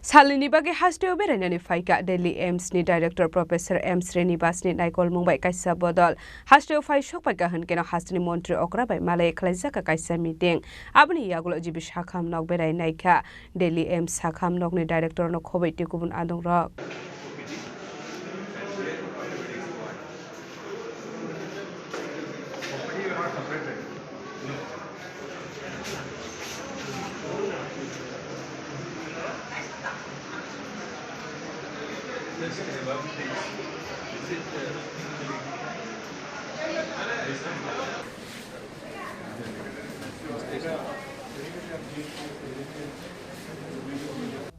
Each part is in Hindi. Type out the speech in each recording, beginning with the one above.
सालिनि बागे हास्टेयाव बेरायनानै फायका दिल्ली एम्सनि डाइरेक्टर प्रोफेसर एम श्रीनिवासनि नायकल मुंबाई कायसा बदल हास्टेयाव फायसक फायका होनकेन हास्टेनि मन्त्री अक्राबाय मालाय खालायजाका कायसा मिटिं आबनि यागुल जिबि साखाम नक बेरायनायखा दिल्ली एम्स साखाम नकनि डाइरेक्टर न खबैति गुबुन आदं रक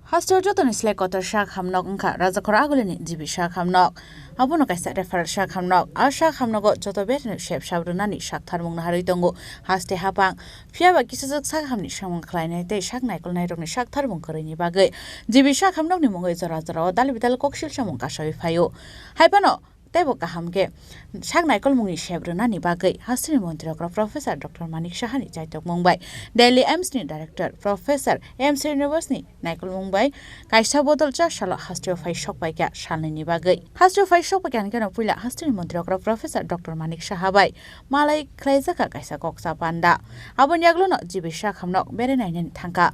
Hostel joto ni selek kotor shak hamnok ngka raja kora agulini jibi shak hamnok abono kaisa referral shak hamnok a shak hamnogo joto betni shep shabrunani shak tharmung naharui tongo haste hapang phiaba kisajak shak hamni samung khlainai tei shak naikol nairokni shak tharmung koroni bagai jibi shak hamnokni mungoi jora jora dal bidal koksil samung kasai phayo haipano tebo kahamke shak naikol mungni shebrunani bagai hastini mantri Professor Dr. Manik Shahani jaitok Mumbai Delhi Aims ni Director Professor M. Srinivas ni naikol Mumbai kaisa bodol cha shala hastio fai shok paika shalni bagai hastio fai shok paika ngena puila hastini mantri Professor Dr. Manik Shahabai malai khlaijaka kaisa koksa panda abon yaglono jibi shak hamnok bere nainen thangka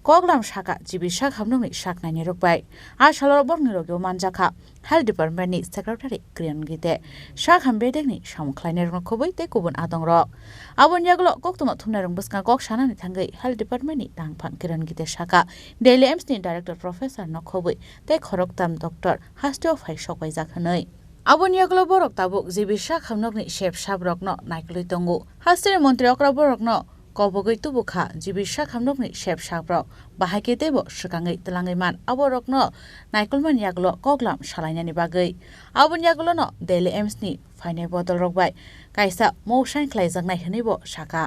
Koglam shaka jibi shak hamnokni shak naini rokbai a shalor borni rogyo manjaka Health Department ni Secretary Kriyan Gite shak hambedekni samukhlainai rok khoboi te kubun adong rok abon yaglo koktuma thumnai rong buska kok shanani thangai Health Department ni tangphang Kriyan Gite shaka Daily Aims ni Director Professor no khoboi te khoroktam Dr. Hastio Phai Shokbai jakhanai abon yaglo borok tabuk jibi shak hamnokni shep shabrok no naikloi tongo Hastini Mantri Okra borok no Kobogoi tubukha jibi shak hamnokni shep shabrok bahake tebo shukangai telangai man aborok no naikolman yaglo koglam shalainani bagai abon yaglo no Daily Aims ni fainai bodol rokbai kaisa motion khlaijaknai hnibo shaka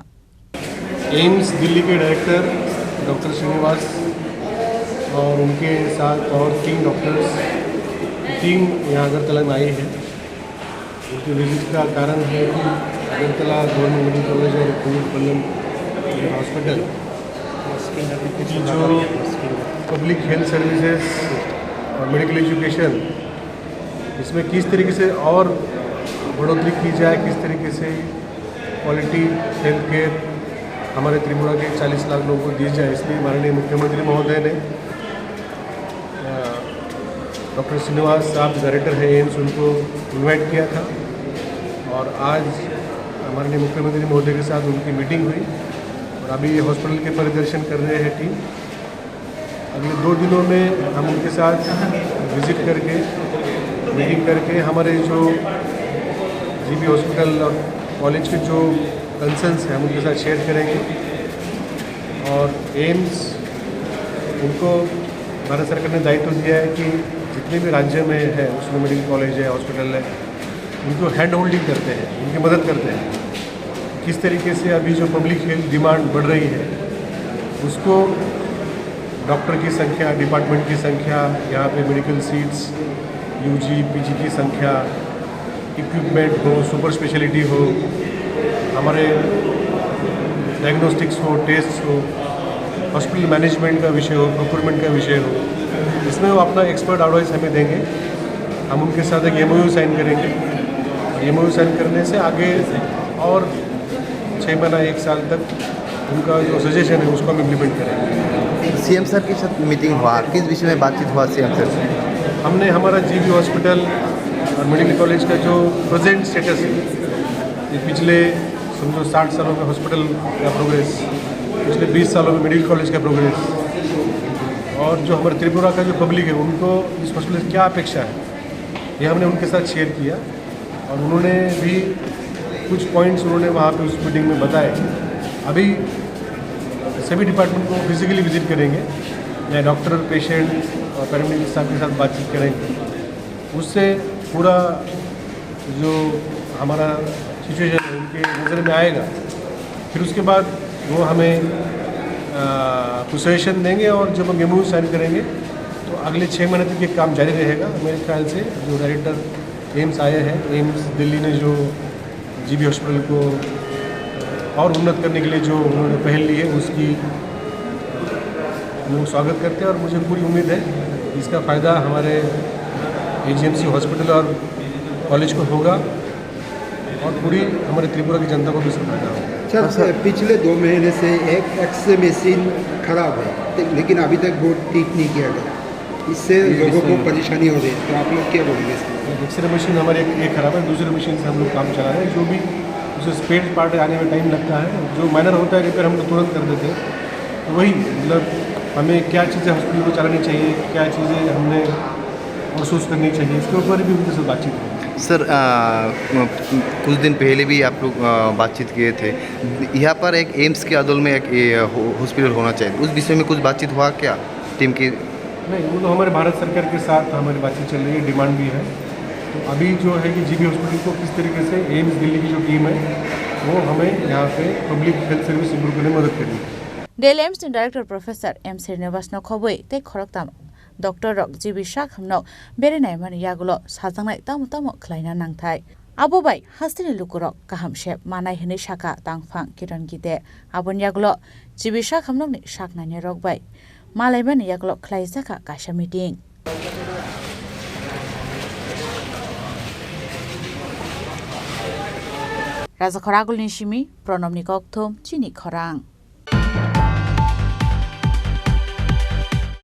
AIIMS Delhi के डायरेक्टर डॉक्टर श्रीनिवास और उनके साथ और 3 डॉक्टर्स टीम यहाँ अगरतला में आई है उनके विजिट का कारण है कि अगरतला गवर्नमेंट मेडिकल कॉलेज और कोविड हॉस्पिटल की जो पब्लिक हेल्थ सर्विसेज और मेडिकल एजुकेशन इसमें किस तरीके से और बढ़ोतरी की जाए किस तरीके से क्वालिटी हेल्थ केयर हमारे त्रिपुरा के 40 लाख लोगों को दी जाए इसलिए माननीय मुख्यमंत्री महोदय ने डॉक्टर श्रीनिवास साहब डायरेक्टर है एम्स उनको इनवाइट किया था और आज माननीय मुख्यमंत्री महोदय के साथ उनकी मीटिंग हुई और अभी हॉस्पिटल के परिदर्शन कर रहे हैं टीम अगले 2 दिनों में हम उनके साथ विजिट करके मीटिंग करके हमारे जो जीबी हॉस्पिटल और कॉलेज के जो कंसर्न्स हैं हम उनके साथ शेयर करेंगे और एम्स उनको भारत सरकार ने दायित्व दिया है कि जितने भी राज्य में है उसमें मेडिकल कॉलेज है हॉस्पिटल है उनको हैंड होल्डिंग करते हैं उनकी मदद करते हैं किस तरीके से अभी जो पब्लिक हेल्थ डिमांड बढ़ रही है उसको डॉक्टर की संख्या डिपार्टमेंट की संख्या यहाँ पे मेडिकल सीट्स यूजी पीजी की संख्या इक्विपमेंट हो सुपर स्पेशलिटी हो हमारे डायग्नोस्टिक्स हो टेस्ट हो हॉस्पिटल मैनेजमेंट का विषय हो प्रोक्योरमेंट का विषय हो इसमें वो अपना एक्सपर्ट एडवाइस हमें देंगे हम उनके साथ एक MOU साइन करेंगे MOU साइन करने से आगे और 6 महीना 1 साल तक उनका जो सजेशन है उसको हम इम्प्लीमेंट करेंगे CM सर के साथ मीटिंग हुआ किस विषय में बातचीत हुआ CM सर से हमने हमारा जीबी हॉस्पिटल और मेडिकल कॉलेज का जो प्रेजेंट स्टेटस है ये पिछले समझो 60 सालों में हॉस्पिटल का प्रोग्रेस पिछले 20 सालों में मेडिकल कॉलेज का प्रोग्रेस और जो हमारे त्रिपुरा का जो पब्लिक है उनको इस हॉस्पिटल से क्या अपेक्षा है ये हमने उनके साथ शेयर किया और उन्होंने भी कुछ पॉइंट्स उन्होंने वहाँ पे उस मीटिंग में बताए अभी सभी डिपार्टमेंट को फिजिकली विजिट करेंगे या डॉक्टर पेशेंट और पैरामेडिकल स्टाफ के साथ बातचीत करेंगे उससे पूरा जो हमारा सिचुएशन है उनके नज़र में आएगा फिर उसके बाद वो हमें कुछ सजेशन देंगे और जब हम MOU साइन करेंगे तो अगले 6 महीने तक ये काम जारी रहेगा मेरे ख्याल से जो डायरेक्टर एम्स आए हैं एम्स दिल्ली ने जो जीबी हॉस्पिटल को और उन्नत करने के लिए जो उन्होंने पहल ली है उसकी हम लोग स्वागत करते हैं और मुझे पूरी उम्मीद है इसका फ़ायदा हमारे AGMC हॉस्पिटल और कॉलेज को होगा और पूरी हमारे त्रिपुरा की जनता को भी इसका फायदा होगा। सर पिछले 2 महीने से एक एक्स-रे मशीन खराब है, लेकिन अभी तक वो ठीक नहीं किया गया, इससे लोगों को परेशानी हो रही है, तो आप लोग क्या बोलेंगे? एक्सरे मशीन हमारे एक खराब है, दूसरी मशीन से हम लोग काम चला रहे हैं। जो भी उसे स्पेयर पार्ट आने में टाइम लगता है, जो माइनर होता है रिपेयर हम लोग तुरंत कर देते हैं। तो वही मतलब हमें क्या चीज़ें हॉस्पिटल को चलानी चाहिए, क्या चीज़ें हमने महसूस करनी चाहिए, इसके ऊपर भी उनके साथ बातचीत हुई। सर कुछ दिन पहले भी आप लोग बातचीत किए थे, यहाँ पर एक एम्स के अदल में एक हॉस्पिटल होना चाहिए, उस विषय में कुछ बातचीत हुआ क्या टीम की? नहीं, वो तो हमारे भारत सरकार के साथ हमारी बातचीत चल रही है, डिमांड भी है। तो अभी जो है कि GB हॉस्पिटल को किस तरीके से एम्स दिल्ली की जो टीम है वो हमें यहाँ पे पब्लिक हेल्थ सर्विस इम्प्रूव करने में मदद करेगी। Delhi AIIMS director professor M Srinivas खबई ते खरकताम डॉक्टर रक GB शाखमनो बेरेनाय माने यागुलो साजांनाय तामो तामो खलायना नांथाय आबो बाय हास्तिनि लुकुरक गाहाम शेप मानाय हनै शाखा तांफां किरण गिते आबन यागुलो GB शाखमनोनि शाखनायनि रकबाय मालायबानि यागुलो खलायजाखा काशा मिटिं राजा खरागुलनि सिमी प्रणबनि कक्थुम चिनि खरां।